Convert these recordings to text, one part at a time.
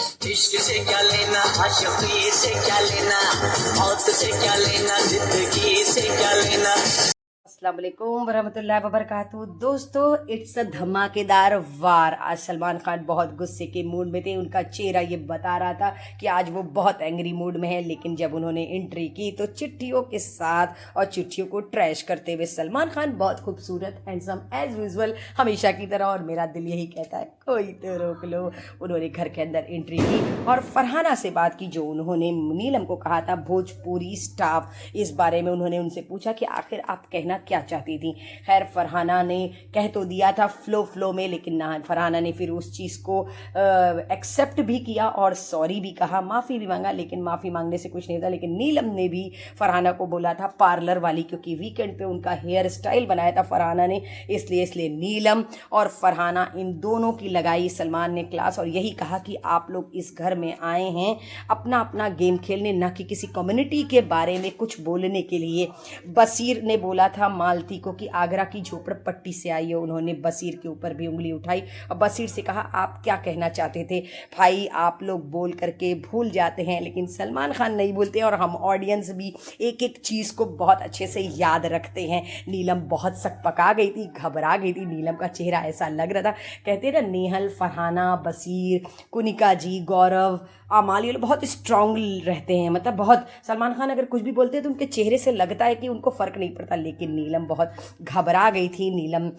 इश्क से क्या लेना, आशिकी से क्या लेना, मौत से क्या लेना, जिंदगी से क्या लेना। अस्सलाम वालेकुम वरहमतुल्लाहि वबरकातुहू। दोस्तों, इट्स अ धमाकेदार वार। आज सलमान खान बहुत गुस्से के मूड में थे। उनका चेहरा ये बता रहा था कि आज वो बहुत एंग्री मूड में है। लेकिन जब उन्होंने एंट्री की तो चिट्ठियों के साथ और चिट्ठियों को ट्रैश करते हुए सलमान खान बहुत खूबसूरत, हैंडसम एज यूजुअल, हमेशा की तरह। और मेरा दिल यही कहता है कोई तो रोक लो। उन्होंने घर के अंदर एंट्री की और फरहाना से बात की, जो उन्होंने नीलम को कहा था भोजपुरी स्टाफ। इस बारे में उन्होंने उनसे पूछा कि आखिर आप कहना क्या चाहती थी। खैर, फरहाना ने कह तो दिया था फ्लो में, लेकिन ना, फरहाना ने फिर उस चीज़ को एक्सेप्ट भी किया और सॉरी भी कहा, माफ़ी भी मांगा। लेकिन माफ़ी मांगने से कुछ नहीं होता। लेकिन नीलम ने भी फरहाना को बोला था पार्लर वाली, क्योंकि वीकेंड पे उनका हेयर स्टाइल बनाया था फरहाना ने, इसलिए नीलम और फरहाना इन दोनों की लगाई सलमान ने क्लास। और यही कहा कि आप लोग इस घर में आए हैं अपना अपना गेम खेलने, ना कि किसी कम्युनिटी के बारे में कुछ बोलने के लिए। बसीर ने बोला था मालती को कि आगरा की झोपड़पट्टी से आई है। उन्होंने बसीर के ऊपर भी उंगली उठाई और बसीर से कहा आप क्या कहना चाहते थे। भाई, आप लोग बोल करके भूल जाते हैं, लेकिन सलमान खान नहीं भूलते और हम ऑडियंस भी एक एक चीज़ को बहुत अच्छे से याद रखते हैं। नीलम बहुत सकपका गई थी, घबरा गई थी। नीलम का चेहरा ऐसा लग रहा था, कहते ना नेहल, फरहाना, बसीर, कुनिका जी, गौरव, आमाल, ये लोग बहुत स्ट्रांग रहते हैं। मतलब बहुत, सलमान खान अगर कुछ भी बोलते हैं तो उनके चेहरे से लगता है कि उनको फ़र्क नहीं पड़ता। लेकिन नीलम बहुत घबरा गई थी। नीलम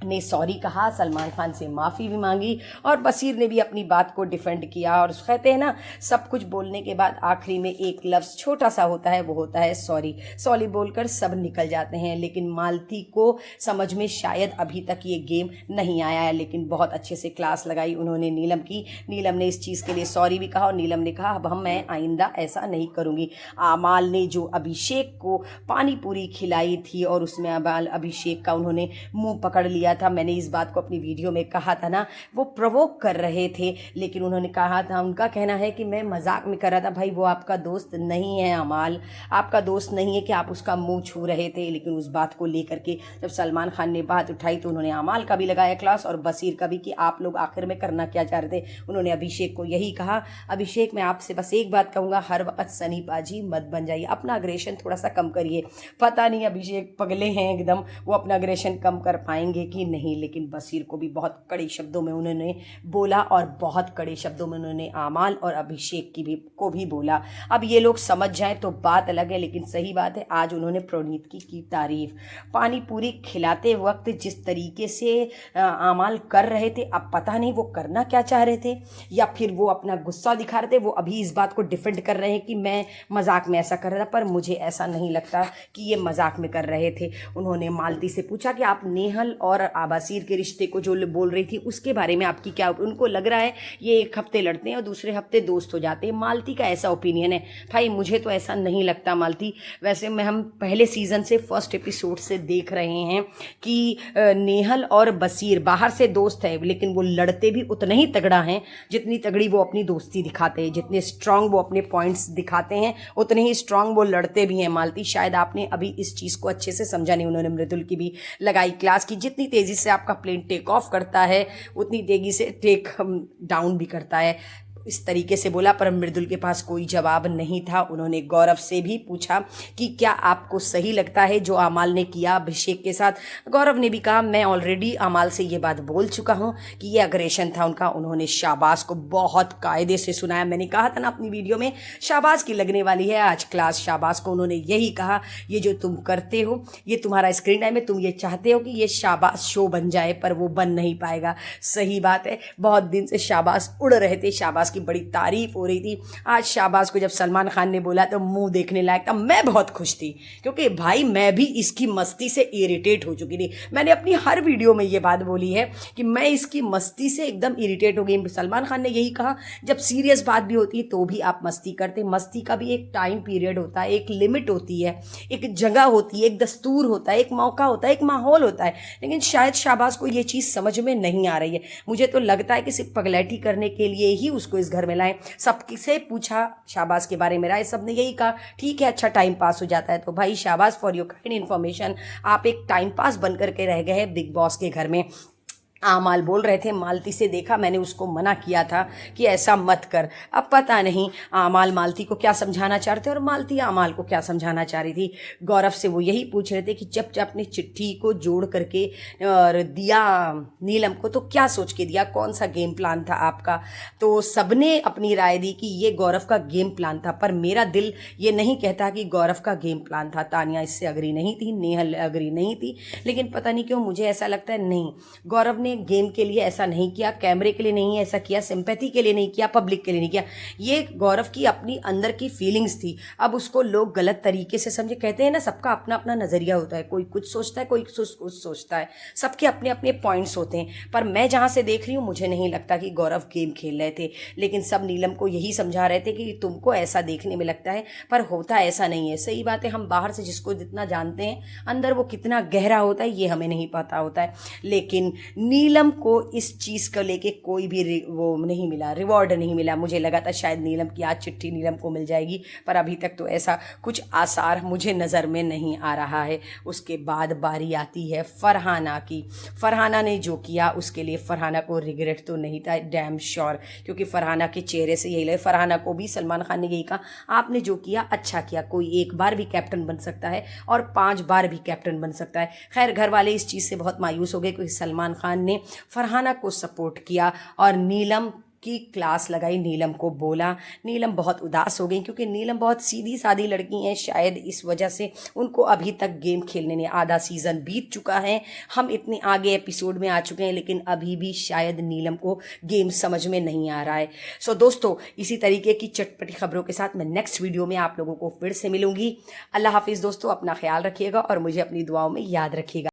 ने सॉरी कहा, सलमान खान से माफ़ी भी मांगी और बसीर ने भी अपनी बात को डिफेंड किया। और कहते हैं ना, सब कुछ बोलने के बाद आखिरी में एक लफ्ज़ छोटा सा होता है, वो होता है सॉरी। सॉरी बोलकर सब निकल जाते हैं। लेकिन मालती को समझ में शायद अभी तक ये गेम नहीं आया है, लेकिन बहुत अच्छे से क्लास लगाई उन्होंने नीलम की। नीलम ने इस चीज़ के लिए सॉरी भी कहा और नीलम ने कहा अब मैं आइंदा ऐसा नहीं करूँगी। आमाल ने जो अभिषेक को पानी पूरी खिलाई थी और उसमें अभिषेक का उन्होंने मुँह पकड़ लिया था, मैंने इस बात को अपनी वीडियो में कहा था ना, वो प्रोवोक कर रहे थे। लेकिन उन्होंने कहा था, उनका कहना है कि मैं मजाक में कर रहा था। भाई, वो आपका दोस्त नहीं है अमाल, आपका दोस्त नहीं है कि आप उसका मुंह छू रहे थे। लेकिन उस बात को लेकर के जब सलमान खान ने बात उठाई तो उन्होंने अमाल का भी लगाया क्लास और बसीर का भी कि आप लोग आखिर में करना क्या चाह रहे थे। उन्होंने अभिषेक को यही कहा, अभिषेक मैं आपसे बस एक बात कहूँगा, हर वक्त सनी पाजी मत बन जाइए, अपना अग्रेशन थोड़ा सा कम करिए। पता नहीं अभिषेक पगले हैं एकदम, वो अपना अग्रेशन कम कर पाएंगे कि नहीं। लेकिन बसीर को भी बहुत कड़े शब्दों में उन्होंने बोला और बहुत कड़े शब्दों में उन्होंने आमाल और अभिषेक को भी बोला। अब ये लोग समझ जाएं तो बात अलग है, लेकिन सही बात है आज उन्होंने प्रणीत की तारीफ। पानी पूरी खिलाते वक्त जिस तरीके से आमाल कर रहे थे, अब पता नहीं वो करना क्या चाह रहे थे या फिर वो अपना गुस्सा दिखा रहे थे। वो अभी इस बात को डिफेंड कर रहे हैं कि मैं मजाक में ऐसा कर रहा था, पर मुझे ऐसा नहीं लगता कि ये मजाक में कर रहे थे। उन्होंने मालती से पूछा कि आप नेहल और बसीर के रिश्ते को जो बोल रही थी उसके बारे में आपकी क्या, उनको लग रहा है ये एक हफ्ते लड़ते हैं और दूसरे हफ्ते दोस्त हो जाते हैं। मालती का ऐसा ओपिनियन है। भाई, मुझे तो ऐसा नहीं लगता मालती। वैसे मैं, हम पहले सीजन से फर्स्ट एपिसोड से देख रहे हैं कि नेहल और बसीर बाहर से दोस्त है, लेकिन वो लड़ते भी उतना ही तगड़ा हैं जितनी तगड़ी वो अपनी दोस्ती दिखाते हैं। जितने स्ट्रांग वो अपने पॉइंट्स दिखाते हैं उतने ही स्ट्रांग वो लड़ते भी हैं। मालती, शायद आपने अभी इस चीज़ को अच्छे से समझा नहीं। उन्होंने मृदुल की भी लगाई क्लास की, जितनी तेज़ी से आपका प्लेन टेक ऑफ करता है उतनी तेजी से टेक डाउन भी करता है, इस तरीके से बोला। पर मृदुल के पास कोई जवाब नहीं था। उन्होंने गौरव से भी पूछा कि क्या आपको सही लगता है जो आमाल ने किया अभिषेक के साथ। गौरव ने भी कहा मैं ऑलरेडी आमाल से ये बात बोल चुका हूँ कि ये अग्रेशन था उनका। उन्होंने शाबाश को बहुत कायदे से सुनाया। मैंने कहा था ना अपनी वीडियो में, शाबाश की लगने वाली है आज क्लास। शाबाश को उन्होंने यही कहा, ये जो तुम करते हो, ये तुम्हारा स्क्रीन टाइम है, तुम ये चाहते हो कि ये शाबाश शो बन जाए, पर वो बन नहीं पाएगा। सही बात है, बहुत दिन से शाबाश उड़ रहे थे, शाबाश की बड़ी तारीफ हो रही थी। आज शाबाश को जब सलमान खान ने बोला तो मुंह देखने लायक था। मैं बहुत खुश थी क्योंकि भाई मैं भी इसकी मस्ती से इरिटेट हो चुकी थी। मैंने अपनी हर वीडियो में ये बात बोली है कि मैं इसकी मस्ती से एकदम इरिटेट हो गई। सलमान खान ने यही कहा, जब सीरियस बात भी होती है तो भी आप मस्ती करते। मस्ती का भी एक टाइम पीरियड होता है, एक लिमिट होती है, एक जगह होती है, एक दस्तूर होता है, एक मौका होता है, एक माहौल होता है। लेकिन शायद शाबाश को ये चीज़ समझ में नहीं आ रही है। मुझे तो लगता है कि सिर्फ पगलैठी करने के लिए ही उसको इस घर में लाएं। सबसे पूछा शाबाश के बारे में राय, सबने यही कहा ठीक है, अच्छा टाइम पास हो जाता है। तो भाई शाबाश फॉर योर काइंड इन्फॉर्मेशन, आप एक टाइम पास बन करके रह गए हैं बिग बॉस के घर में। आमाल बोल रहे थे मालती से देखा, मैंने उसको मना किया था कि ऐसा मत कर। अब पता नहीं आमाल मालती को क्या समझाना चाह रहे थे और मालती आमाल को क्या समझाना चाह रही थी। गौरव से वो यही पूछ रहे थे कि जब जब अपनी चिट्ठी को जोड़ करके और दिया नीलम को, तो क्या सोच के दिया, कौन सा गेम प्लान था आपका। तो सबने अपनी राय दी कि ये गौरव का गेम प्लान था, पर मेरा दिल ये नहीं कहता कि गौरव का गेम प्लान था। तानिया इससे अग्री नहीं थी, नेहल अग्री नहीं थी, लेकिन पता नहीं क्यों मुझे ऐसा लगता है नहीं, गौरव ने गेम के लिए ऐसा नहीं किया, कैमरे के लिए नहीं ऐसा किया, सिंपैथी के लिए नहीं किया, पब्लिक के लिए नहीं किया। ये गौरव की अपनी अंदर की फीलिंग्स थी। अब उसको लोग गलत तरीके से समझे। कहते हैं ना, सबका अपना अपना नजरिया होता है, कोई कुछ सोचता है, कोई कुछ सोचता है, सबके अपने अपने पॉइंट्स होते हैं। पर मैं जहां से देख रही हूँ मुझे नहीं लगता कि गौरव गेम खेल रहे थे, लेकिन सब नीलम को यही समझा रहे थे कि तुमको ऐसा देखने में लगता है पर होता ऐसा नहीं है। सही बात है, हम बाहर से जिसको जितना जानते हैं अंदर वो कितना गहरा होता है ये हमें नहीं पता होता है। लेकिन नीलम को इस चीज़ को लेके कोई भी वो नहीं मिला, रिवॉर्ड नहीं मिला। मुझे लगा था शायद नीलम की आज चिट्ठी नीलम को मिल जाएगी, पर अभी तक तो ऐसा कुछ आसार मुझे नज़र में नहीं आ रहा है। उसके बाद बारी आती है फरहाना की। फरहाना ने जो किया उसके लिए फरहाना को रिग्रेट तो नहीं था, डैम श्योर, क्योंकि फरहाना के चेहरे से यही लगे। फरहाना को भी सलमान खान ने यही कहा, आपने जो किया अच्छा किया, कोई एक बार भी कैप्टन बन सकता है और 5 बार भी कैप्टन बन सकता है। खैर घर वाले इस चीज़ से बहुत मायूस हो गए क्योंकि सलमान खान ने फरहाना को सपोर्ट किया और नीलम की क्लास लगाई, नीलम को बोला। नीलम बहुत उदास हो गई क्योंकि नीलम बहुत सीधी सादी लड़की हैं, शायद इस वजह से उनको अभी तक गेम खेलने ने, आधा सीज़न बीत चुका है, हम इतने आगे एपिसोड में आ चुके हैं, लेकिन अभी भी शायद नीलम को गेम समझ में नहीं आ रहा है। सो दोस्तों, इसी तरीके की चटपटी खबरों के साथ मैं नेक्स्ट वीडियो में आप लोगों को फिर से मिलूंगी। अल्लाह हाफिज़ दोस्तों, अपना ख्याल रखिएगा और मुझे अपनी दुआओं में याद रखिएगा।